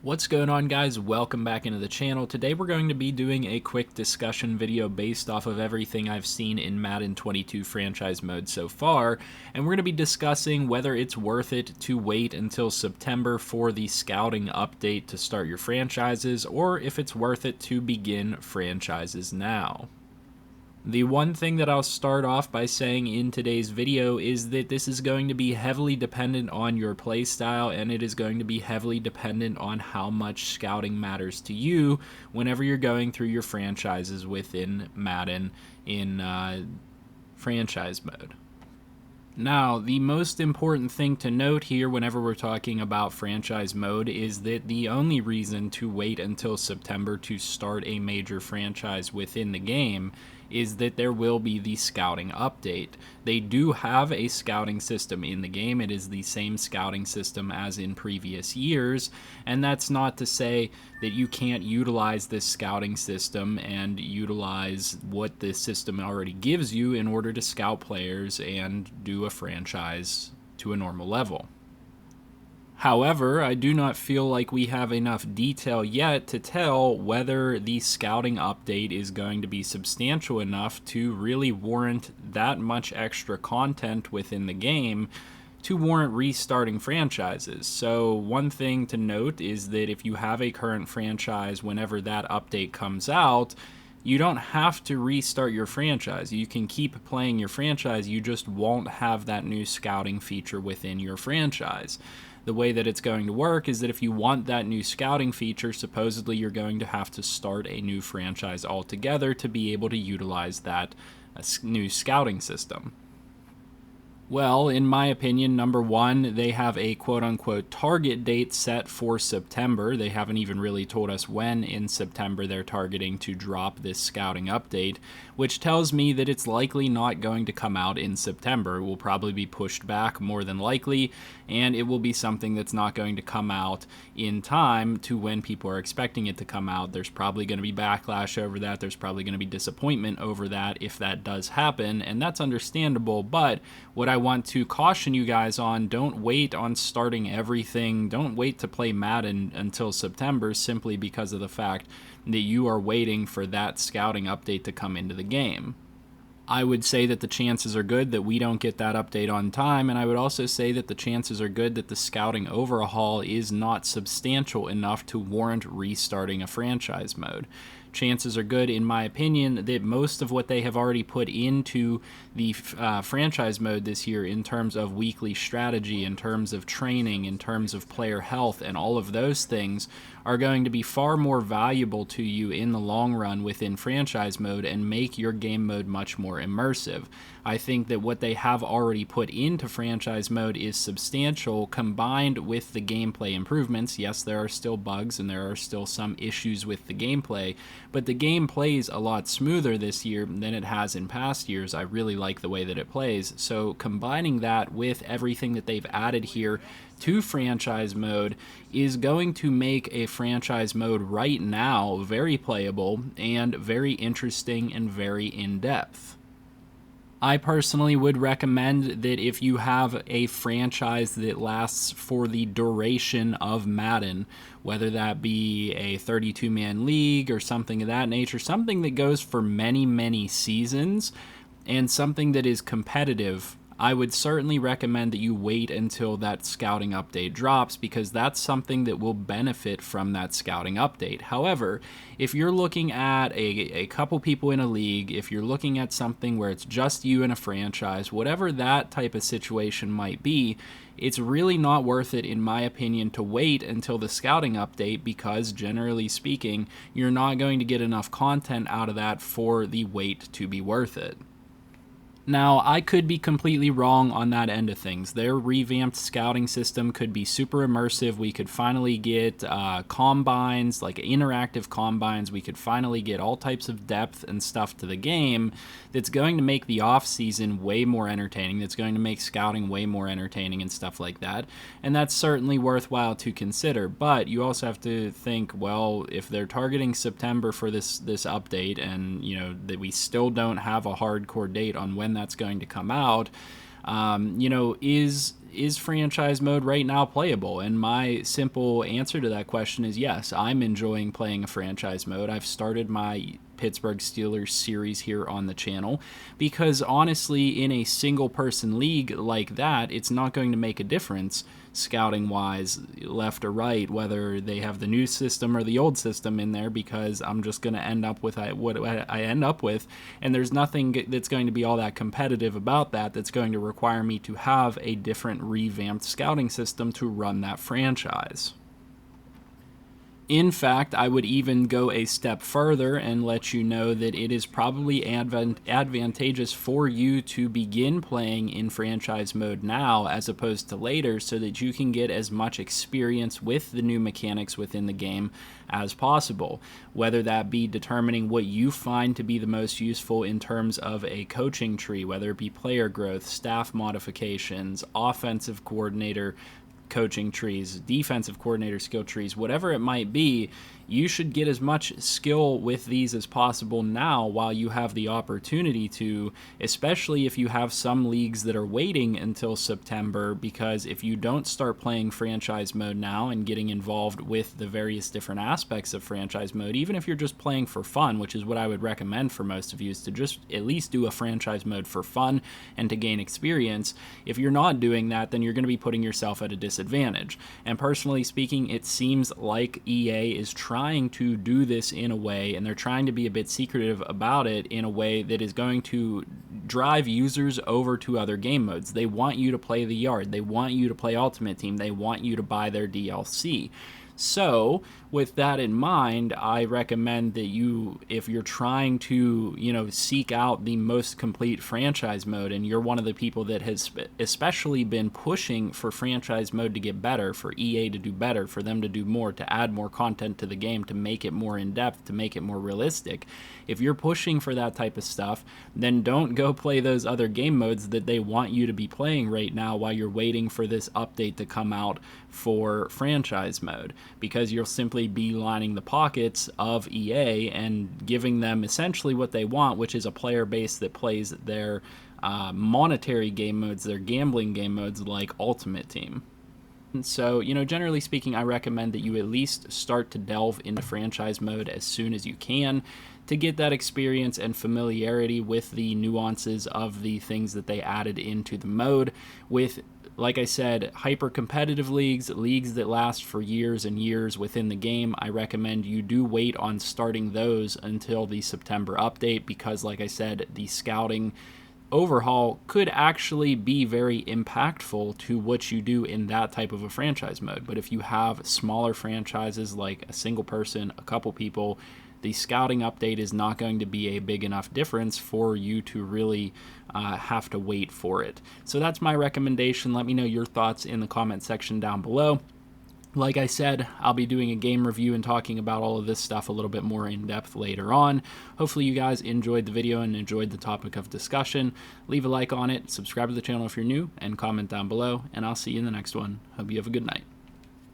What's going on, guys? Welcome back into the channel. Today we're going to be doing a quick discussion video based off of everything I've seen in Madden 22 franchise mode so far, and we're going to be discussing whether it's worth it to wait until September for the scouting update to start your franchises, or if it's worth it to begin franchises now. The one thing that I'll start off by saying in today's video is that this is going to be heavily dependent on your playstyle, and it is going to be heavily dependent on how much scouting matters to you whenever you're going through your franchises within Madden in franchise mode. Now, the most important thing to note here whenever we're talking about franchise mode is that the only reason to wait until September to start a major franchise within the game is that there will be the scouting update. They do have a scouting system in the game. It is the same scouting system as in previous years, and that's not to say that you can't utilize this scouting system and utilize what this system already gives you in order to scout players and do a franchise to a normal level. However, I do not feel like we have enough detail yet to tell whether the scouting update is going to be substantial enough to really warrant that much extra content within the game to warrant restarting franchises. So one thing to note is that if you have a current franchise, whenever that update comes out, you don't have to restart your franchise. You can keep playing your franchise, you just won't have that new scouting feature within your franchise. The way that it's going to work is that if you want that new scouting feature, supposedly you're going to have to start a new franchise altogether to be able to utilize that new scouting system. Well, in my opinion, number one, they have a quote-unquote target date set for September. They haven't even really told us when in September they're targeting to drop this scouting update, which tells me that it's likely not going to come out in September. It will probably be pushed back more than likely, and it will be something that's not going to come out in time to when people are expecting it to come out. There's probably going to be backlash over that. There's probably going to be disappointment over that if that does happen, and that's understandable, but what I want to caution you guys on, don't wait on starting everything. Don't wait to play Madden until September simply because of the fact that you are waiting for that scouting update to come into the game. I would say that the chances are good that we don't get that update on time, and I would also say that the chances are good that the scouting overhaul is not substantial enough to warrant restarting a franchise mode. Chances are good, in my opinion, that most of what they have already put into the franchise mode this year in terms of weekly strategy, in terms of training, in terms of player health, and all of those things are going to be far more valuable to you in the long run within franchise mode and make your game mode much more immersive. I think that what they have already put into franchise mode is substantial, combined with the gameplay improvements. Yes, there are still bugs and there are still some issues with the gameplay, but the game plays a lot smoother this year than it has in past years. I really like the way that it plays. So combining that with everything that they've added here to franchise mode is going to make a franchise mode right now very playable and very interesting and very in-depth. I personally would recommend that if you have a franchise that lasts for the duration of Madden, whether that be a 32-man league or something of that nature, something that goes for many, many seasons, and something that is competitive, I would certainly recommend that you wait until that scouting update drops, because that's something that will benefit from that scouting update. However, if you're looking at a couple people in a league, if you're looking at something where it's just you in a franchise, whatever that type of situation might be, it's really not worth it, in my opinion, to wait until the scouting update, because generally speaking, you're not going to get enough content out of that for the wait to be worth it. Now, I could be completely wrong on that end of things. Their revamped scouting system could be super immersive. We could finally get combines, like interactive combines. We could finally get all types of depth and stuff to the game that's going to make the off-season way more entertaining, that's going to make scouting way more entertaining and stuff like that. And that's certainly worthwhile to consider. But you also have to think, well, if they're targeting September for this update, and that we still don't have a hardcore date on when that's going to come out, Is franchise mode right now playable? And my simple answer to that question is yes. I'm enjoying playing a franchise mode. I've started my Pittsburgh Steelers series here on the channel because honestly, in a single person league like that, it's not going to make a difference scouting wise, left or right, whether they have the new system or the old system in there, because I'm just going to end up with what I end up with, and there's nothing that's going to be all that competitive about that that's going to require me to have a different revamped scouting system to run that franchise. In fact, I would even go a step further and let you know that it is probably advantageous for you to begin playing in franchise mode now as opposed to later, so that you can get as much experience with the new mechanics within the game as possible, whether that be determining what you find to be the most useful in terms of a coaching tree, whether it be player growth, staff modifications, offensive coordinator coaching trees, defensive coordinator skill trees, whatever it might be. You should get as much skill with these as possible now while you have the opportunity to, especially if you have some leagues that are waiting until September, because if you don't start playing franchise mode now and getting involved with the various different aspects of franchise mode, even if you're just playing for fun, which is what I would recommend for most of you, is to just at least do a franchise mode for fun and to gain experience. If you're not doing that, then you're going to be putting yourself at a disadvantage. And personally speaking, it seems like EA is trying to do this in a way, and they're trying to be a bit secretive about it in a way that is going to drive users over to other game modes. They want you to play the yard. They want you to play Ultimate Team. They want you to buy their DLC. So with that in mind, I recommend that you, if you're trying to, seek out the most complete franchise mode, and you're one of the people that has especially been pushing for franchise mode to get better, for EA to do better, for them to do more, to add more content to the game, to make it more in-depth, to make it more realistic. If you're pushing for that type of stuff, then don't go play those other game modes that they want you to be playing right now while you're waiting for this update to come out for franchise mode, because you'll simply be lining the pockets of EA and giving them essentially what they want, which is a player base that plays their monetary game modes, their gambling game modes like Ultimate Team. So, generally speaking, I recommend that you at least start to delve into franchise mode as soon as you can to get that experience and familiarity with the nuances of the things that they added into the mode. With, like I said, hyper-competitive leagues that last for years and years within the game, I recommend you do wait on starting those until the September update, because, like I said, the scouting overhaul could actually be very impactful to what you do in that type of a franchise mode. But if you have smaller franchises like a single person, a couple people, the scouting update is not going to be a big enough difference for you to really have to wait for it. So that's my recommendation. Let me know your thoughts in the comment section down below. Like I said, I'll be doing a game review and talking about all of this stuff a little bit more in depth later on. Hopefully you guys enjoyed the video and enjoyed the topic of discussion. Leave a like on it, subscribe to the channel if you're new, and comment down below, and I'll see you in the next one. Hope you have a good night.